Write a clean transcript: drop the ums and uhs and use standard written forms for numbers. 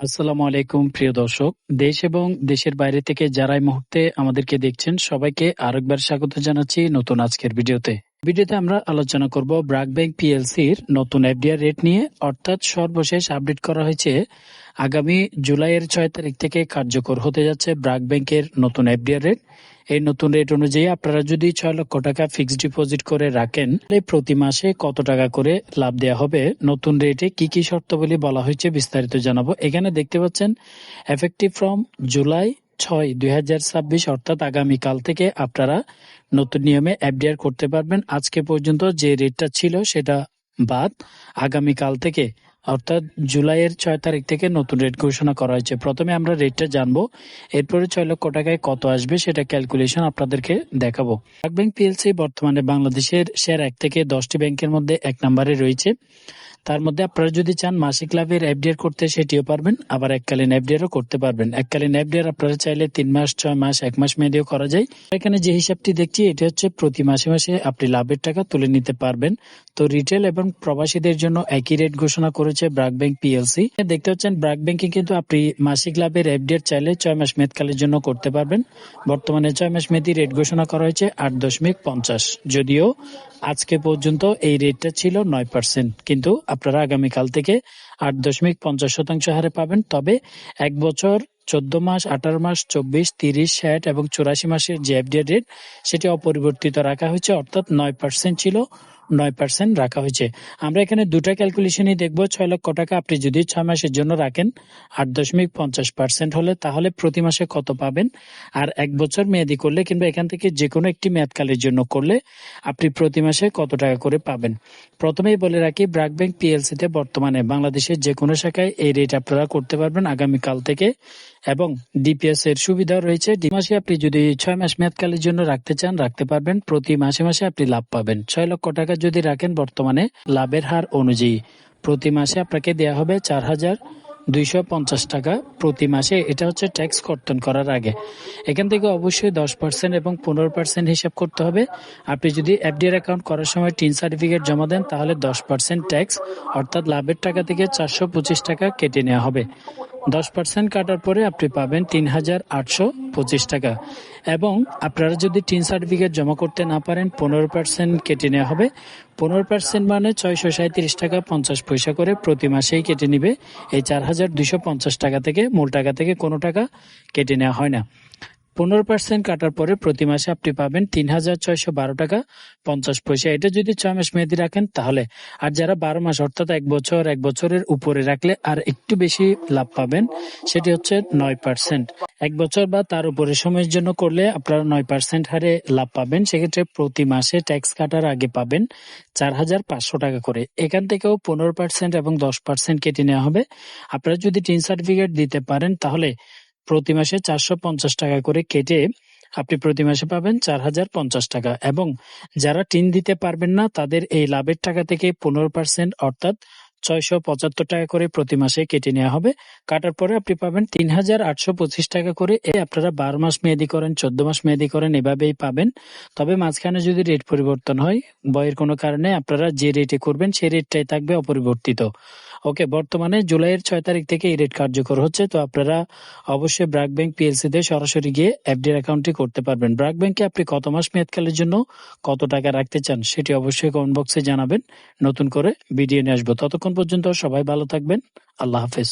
আসসালামু আলাইকুম প্রিয় দর্শক। দেশ এবং দেশের বাইরে থেকে যারা এই মুহূর্তে আমাদেরকে দেখছেন সবাইকে আরেকবার স্বাগত জানাচ্ছি নতুন আজকের ভিডিওতে। ভিডিওতে আমরা আলোচনা করব ব্র্যাক ব্যাংক পিএলসির নতুন এফডিআর রেট নিয়ে, অর্থাৎ সর্বশেষ আপডেট করা হয়েছে আগামী জুলাইয়ের 6 তারিখ থেকে কার্যকর হতে যাচ্ছে ব্র্যাক ব্যাংকের নতুন এফডিআর রেট। এই নতুন রেট অনুযায়ী আপনারা যদি 6 লক্ষ টাকা ফিক্সড ডিপোজিট করে রাখেন তাহলে প্রতি মাসে কত টাকা করে লাভ দেওয়া হবে, নতুন রেটে কি কি শর্তাবলী বলা হয়েছে বিস্তারিত জানাবো। এখানে দেখতে পাচ্ছেন এফেক্টিভ ফ্রম জুলাই 6, 2026 অর্থাৎ আগামীকাল থেকে আপনারা নতুন নিয়মে এফডিআর করতে পারবেন। আজকে পর্যন্ত যে রেটটা ছিল সেটা বাদ আগামীকাল থেকে অর্থাৎ জুলাইয়ের 6 তারিখ থেকে নতুন রেট ঘোষণা করা হয়েছে। প্রথমে আমরা রেটটা জানবো, এরপরে 6 লক্ষ টাকায় কত আসবে সেটা ক্যালকুলেশন আপনাদেরকে দেখাবো। ব্র্যাক ব্যাংক পিএলসি বর্তমানে বাংলাদেশের শেয়ার 1 থেকে 10টি ব্যাংকের মধ্যে 1 নম্বরে রয়েছে। তার মধ্যে আপনারা যদি চান মাসিক লাভের এফডিআর করতে সেটিও পারবেন, আবার এককালীন এফডিআরও করতে পারবেন। এককালীন এফডিআর আপনারা চাইলে 3 মাস, 6 মাস, 1 মাস মেয়াদেও করা যায়। এখানে যে হিসাবটি দেখছি এটি হচ্ছে প্রতি মাসে মাসে আপনি লাভের টাকা তুলে নিতে পারবেন। তো রিটেল এবং প্রবাসীদের জন্য একই রেট ঘোষণা করেছে ব্র্যাক ব্যাংক পিএলসি। দেখতে পাচ্ছেন ব্র্যাক ব্যাংকে কিন্তু আপনি মাসিক লাভের এফডিআর চাইলে 6 মাস মেয়াদকালের জন্য করতে পারবেন। বর্তমানে 6 মাস মেয়াদি রেট ঘোষণা করা হয়েছে 8.50, যদিও আজকে পর্যন্ত এই রেটটা ছিল 9%, কিন্তু আপনারা আগামীকাল থেকে 8.50% হারে পাবেন। তবে 1 বছর, 14 মাস, 18 মাস, 24, 30, 60 এবং 84 মাসের যে এফডিআর রেট সেটি অপরিবর্তিত রাখা হয়েছে, অর্থাৎ 9% ছিল, 9% রাখা হয়েছে। আমরা এখানে দুটা ক্যালকুলেশনই দেখব। 6 লক্ষ টাকা আপনি যদি 6 মাসের জন্য রাখেন 8.50% হলে তাহলে প্রতি মাসে কত পাবেন, আর 1 বছর মেয়াদি করলে কিংবা এখান থেকে যে কোনো একটি মেয়াদকালের জন্য করলে আপনি প্রতি মাসে কত টাকা করে পাবেন। প্রথমেই বলে রাখি, ব্র্যাক ব্যাংক পিএলসিতে বর্তমানে বাংলাদেশের যে কোনো শাখায় এই রেট আপনারা করতে পারবেন আগামীকাল থেকে, এবং ডিপিএস এর সুবিধা রয়েছে। মাসে আপনি যদি 6 মাস মেয়াদকালের জন্য রাখতে চান রাখতে পারবেন, প্রতি মাসে মাসে আপনি লাভ পাবেন। 6 লক্ষ টাকা যদি রাখেন বর্তমানে লাভের হার অনুযায়ী প্রতি মাসে আপনাকে দেওয়া হবে 4,250 টাকা প্রতি মাসে। এটা হচ্ছে ট্যাক্স কর্তন করার আগে। এখান থেকে অবশ্যই 10% এবং 15% হিসাব করতে হবে। আপনি যদি এফডিআর অ্যাকাউন্ট করার সময় টিন সার্টিফিকেট জমা দেন তাহলে 10% ট্যাক্স অর্থাৎ লাভের টাকা থেকে 425 টাকা কেটে নেওয়া হবে। 10% কাটার পরে আপনি পাবেন 3,825 টাকা, এবং আপনারা যদি টিন সার্টিফিকেট জমা করতে না পারেন 15% কেটে নেওয়া হবে। 15% মানে 637 টাকা 50 পয়সা করে প্রতি মাসেই কেটে নিবে। এই 4,250 টাকা থেকে মূল টাকা থেকে কোনো টাকা কেটে নেওয়া হয় না। 15% কাটার পরে প্রতি মাসে আপনি পাবেন 3,612 টাকা 50 পয়সা। এটা যদি 6 মাস মেয়াদি রাখেন তাহলে, আর যারা 12 মাস অর্থাৎ 1 বছর, 1 বছরের উপরে রাখলে আর একটু বেশি লাভ পাবেন, সেটি হচ্ছে 9%। 1 বছর বা তার উপরে সময়ের জন্য করলে আপনারা 9% হারে লাভ পাবেন। সেক্ষেত্রে প্রতি মাসে ট্যাক্স কাটার আগে পাবেন 4,500 টাকা করে। এখান থেকেও 15% এবং 10% কেটে নেওয়া হবে। আপনারা যদি টিন সার্টিফিকেট দিতে পারেন তাহলে প্রতি মাসে 450 টাকা করে কেটে আপনি প্রতি মাসে পাবেন 4,050 টাকা, এবং যারা টিন দিতে পারবেন না তাদের এই লাভের টাকা থেকে 15% অর্থাৎ 675 টাকা করে প্রতি মাসে কেটে নেওয়া হবে। কাটার পরে আপনি পাবেন 3,825 টাকা করে। আপনারা 12 মাস মেয়াদি করেন, 14 মাস মেয়াদি করেন, এভাবেই পাবেন। তবে মাঝখানে যদি রেট পরিবর্তন হয় বইয়ের কোনো কারণে, আপনারা যে রেটে করবেন সেই রেটটাই থাকবে অপরিবর্তিত। ওকে, বর্তমানে জুলাইয়ের 6 তারিখ থেকে এই রেট কার্যকর হচ্ছে। তো আপনারা অবশ্যই ব্র্যাক ব্যাংক পিএলসি তে সরাসরি গিয়ে এফডিআর অ্যাকাউন্টটি করতে পারবেন। ব্র্যাক ব্যাংকে আপনি কত মাস মেয়াদকালের জন্য কত টাকা রাখতে চান সেটি অবশ্যই কমেন্ট বক্সে জানাবেন। নতুন করে ভিডিও নিয়ে আসবো। ততক্ষণ পর্যন্ত সবাই ভালো থাকবেন। আল্লাহ হাফেজ।